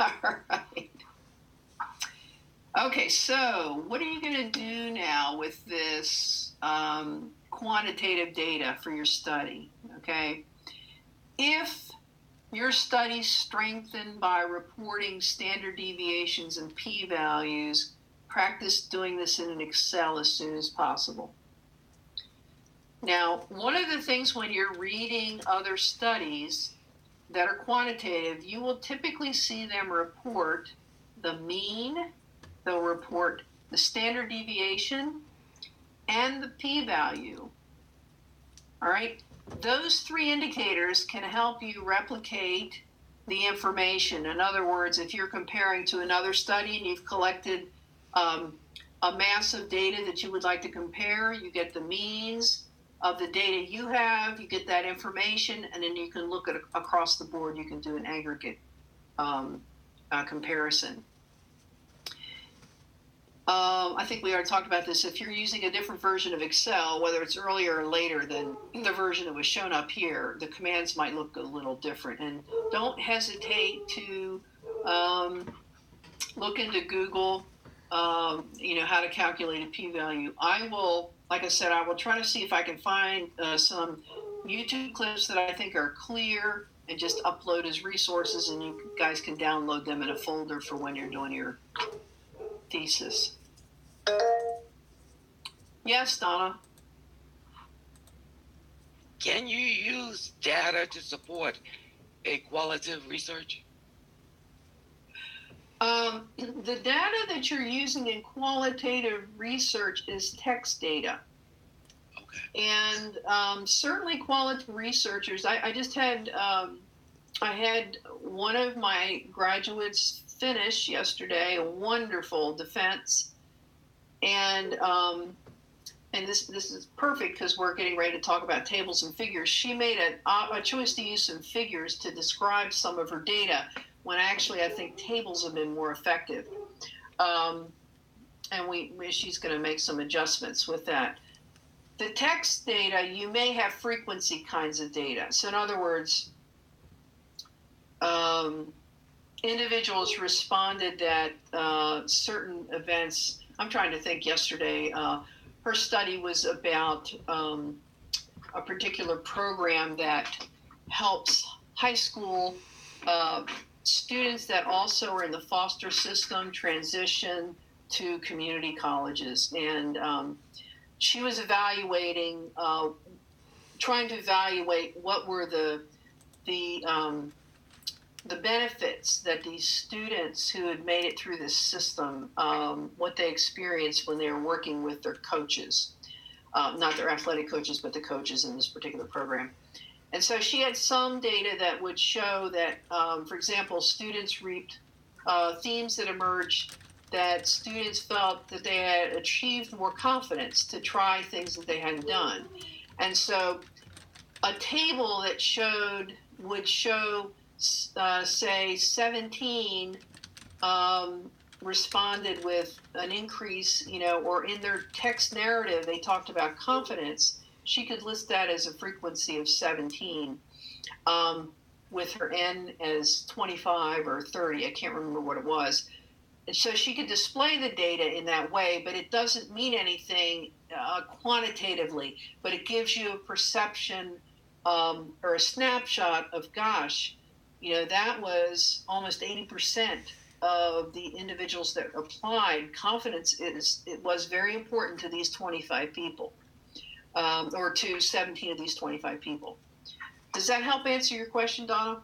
All right. Okay, so what are you going to do now with this quantitative data for your study? Okay. If your study's strengthened by reporting standard deviations and p-values, practice doing this in an Excel as soon as possible. Now, one of the things when you're reading other studies that are quantitative, you will typically see them report the mean, they'll report the standard deviation, and the p-value. All right? Those three indicators can help you replicate the information. In other words, if you're comparing to another study and you've collected a mass of data that you would like to compare, you get the means of the data you have, you get that information, and then you can look at across the board, you can do an aggregate comparison. I think we already talked about this. If you're using a different version of Excel, whether it's earlier or later than the version that was shown up here, the commands might look a little different. And don't hesitate to look into Google, how to calculate a p-value. I will, like I said, I will try to see if I can find some YouTube clips that I think are clear and just upload as resources, and you guys can download them in a folder for when you're doing your thesis. Yes, Donna? Can you use data to support a qualitative research? The data that you're using in qualitative research is text data. Okay. And certainly qualitative researchers, I just had, I had one of my graduates finish yesterday, a wonderful defense. And this is perfect because we're getting ready to talk about tables and figures. She made a choice to use some figures to describe some of her data, when actually I think tables have been more effective. And she's going to make some adjustments with that. The text data, you may have frequency kinds of data. So in other words, individuals responded that certain events, I'm trying to think yesterday, her study was about a particular program that helps high school students that also are in the foster system transition to community colleges. And she was evaluating, trying to evaluate what were the benefits that these students who had made it through this system, what they experienced when they were working with their coaches, not their athletic coaches, but the coaches in this particular program. And so she had some data that would show that, for example, students reaped themes that emerged that students felt that they had achieved more confidence to try things that they hadn't done. And so a table that would show say 17 responded with an increase, or in their text narrative, they talked about confidence. She could list that as a frequency of 17 with her N as 25 or 30. I can't remember what it was. And so she could display the data in that way, but it doesn't mean anything quantitatively, but it gives you a perception or a snapshot of, gosh, that was almost 80% of the individuals that applied. Confidence it was very important to these 25 people, or to 17 of these 25 people. Does that help answer your question, Donna?